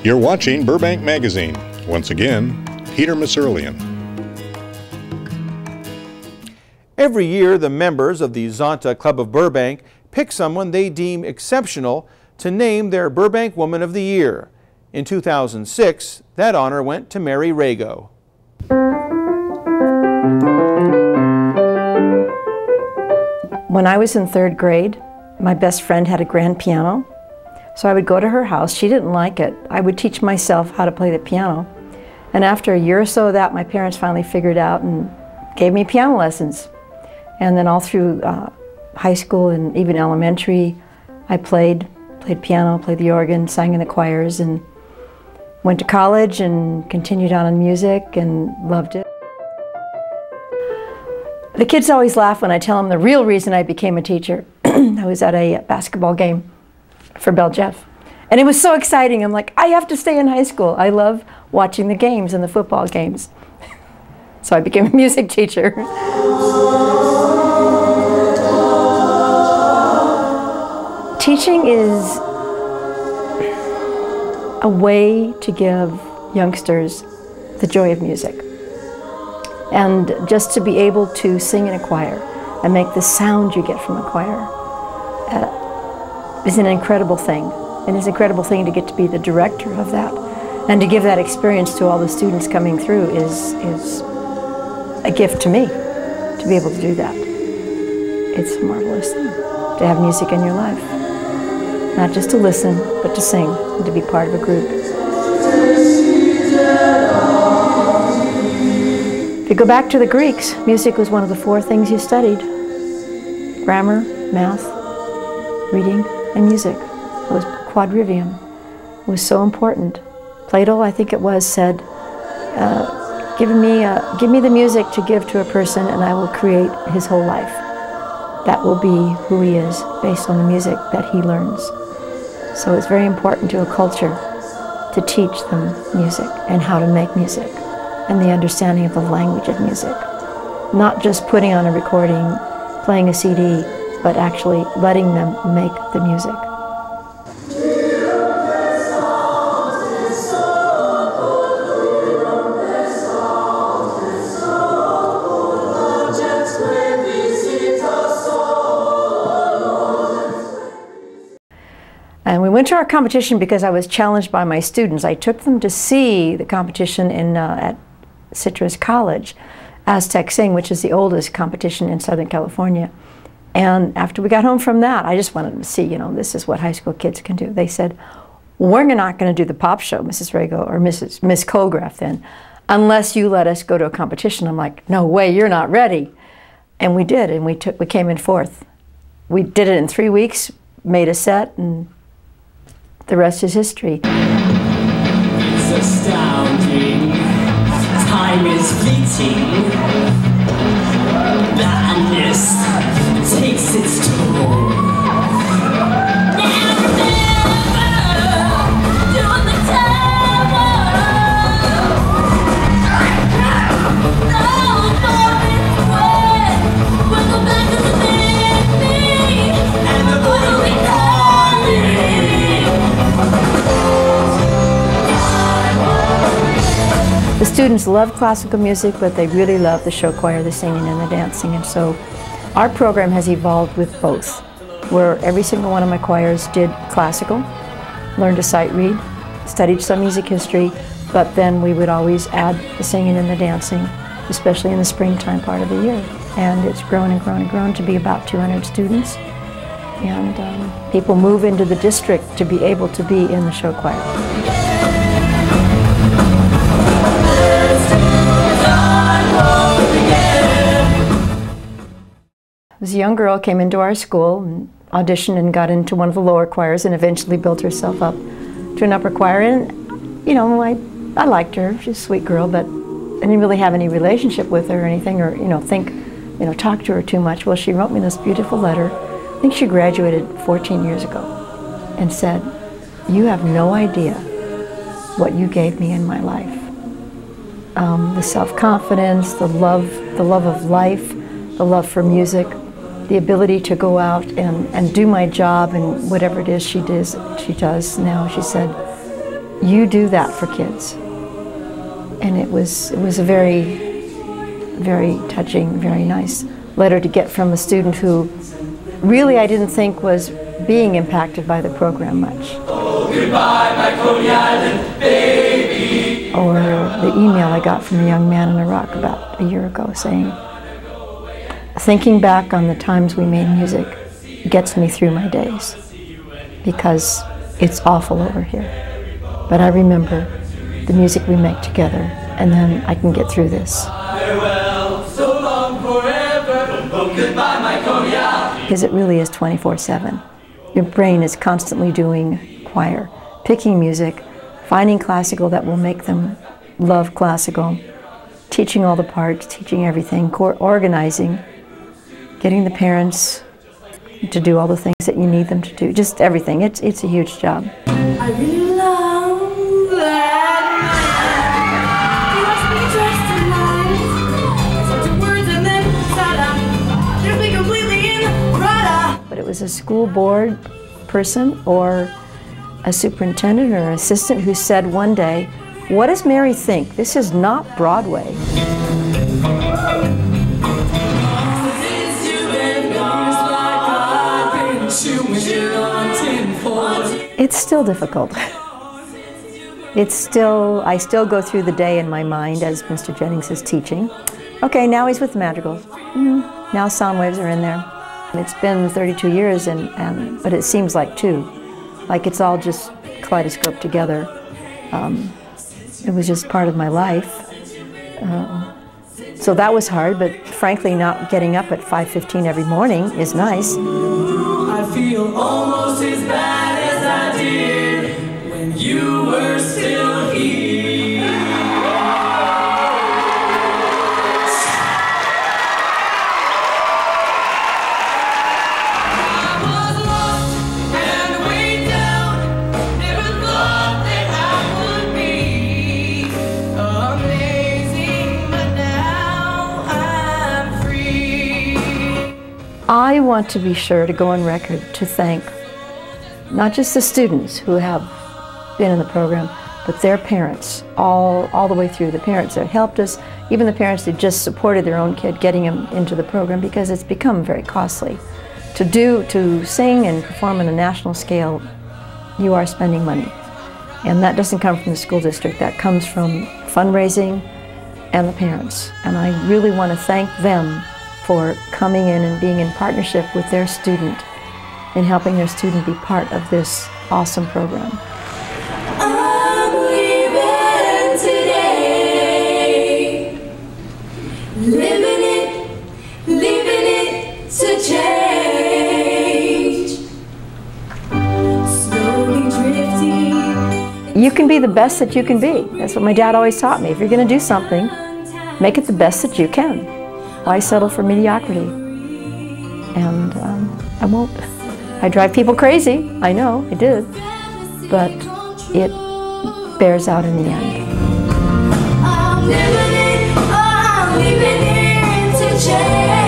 You're watching Burbank Magazine. Once again, Peter Masurlian. Every year, the members of the Zonta Club of Burbank pick someone they deem exceptional to name their Burbank Woman of the Year. In 2006, that honor went to Mary Rago. When I was in 3rd grade, my best friend had a grand piano. So I would go to her house. She didn't like it. I would teach myself how to play the piano. And after a year or so of that, my parents finally figured out and gave me piano lessons. And then all through high school and even elementary, I played piano, played the organ, sang in the choirs, and went to college and continued on in music and loved it. The kids always laugh when I tell them the real reason I became a teacher. I was at a basketball game for Beljeff. And it was so exciting. I'm like, I have to stay in high school. I love watching the games and the football games. So I became a music teacher. Teaching is a way to give youngsters the joy of music. And just to be able to sing in a choir and make the sound you get from a choir is an incredible thing. And it's an incredible thing to get to be the director of that. And to give that experience to all the students coming through is a gift to me, to be able to do that. It's a marvelous thing to have music in your life. Not just to listen, but to sing and to be part of a group. If you go back to the Greeks, music was one of the 4 things you studied. Grammar, math, reading, and music. It was quadrivium. It was so important. Plato, I think it was, said, give me the music to give to a person and I will create his whole life. That will be who he is based on the music that he learns. So it's very important to a culture to teach them music and how to make music and the understanding of the language of music. Not just putting on a recording, playing a CD, but actually letting them make the music. And we went to our competition because I was challenged by my students. I took them to see the competition at Citrus College, Aztec Sing, which is the oldest competition in Southern California. And after we got home from that, I just wanted them to see, this is what high school kids can do. They said, we're not going to do the pop show, Mrs. Rago, or Miss Colgraf then, unless you let us go to a competition. I'm like, no way, you're not ready. And we did, and we came in 4th. We did it in 3 weeks, made a set, and the rest is history. It's astounding. Time is fleeting. Madness takes its toll. Never, doing the tower. No, it's wet. We'll go back to the baby. And the boy will be calling. The students love classical music, but they really love the show choir, the singing and the dancing. And so our program has evolved with both, where every single one of my choirs did classical, learned to sight read, studied some music history, but then we would always add the singing and the dancing, especially in the springtime part of the year. And it's grown and grown and grown to be about 200 students. And people move into the district to be able to be in the show choir. I was a young girl, came into our school, and auditioned and got into one of the lower choirs and eventually built herself up to an upper choir. And, I liked her. She's a sweet girl, but I didn't really have any relationship with her or anything, or, talk to her too much. Well, she wrote me this beautiful letter. I think she graduated 14 years ago and said, you have no idea what you gave me in my life. The self-confidence, the love of life, the love for music, the ability to go out and do my job and whatever it is she does now. She said, you do that for kids. And it was a very, very touching, very nice letter to get from a student who really I didn't think was being impacted by the program much. Oh, goodbye, my Coney Island baby. Or the email I got from a young man in Iraq about a year ago saying, thinking back on the times we made music gets me through my days because it's awful over here. But I remember the music we make together, and then I can get through this. Farewell, so long forever. Oh, goodbye, my Coney Island. Because it really is 24/7. Your brain is constantly doing choir, picking music, finding classical that will make them love classical, teaching all the parts, teaching everything, organizing, getting the parents to do all the things that you need them to do, just everything. It's a huge job. I really love that man. He must be dressed in light. Such a words and then ta-da. There's me completely in Prada. But it was a school board person or a superintendent or assistant who said one day, "What does Mary think? This is not Broadway." It's still difficult. I still go through the day in my mind as Mr. Jennings is teaching. Okay, now he's with the madrigals. Now sound waves are in there. It's been 32 years, but it seems like 2. Like it's all just kaleidoscope together. It was just part of my life. So that was hard, but frankly, not getting up at 5:15 every morning is nice. I feel almost as bad as I did when you were still here. I was lost and way down, never thought that I would be amazing, but now I'm free. I want to be sure to go on record to thank not just the students who have been in the program, but their parents, all the way through. The parents that helped us, even the parents that just supported their own kid getting him into the program, because it's become very costly. To sing and perform on a national scale, you are spending money. And that doesn't come from the school district, that comes from fundraising and the parents. And I really want to thank them for coming in and being in partnership with their student and helping their student be part of this awesome program. I'm leaving today, living it to change, slowly drifting. You can be the best that you can be. That's what my dad always taught me. If you're going to do something, make it the best that you can. Why settle for mediocrity? And I won't. I drive people crazy, I know, I did, but it bears out in the end. I'm living it to change.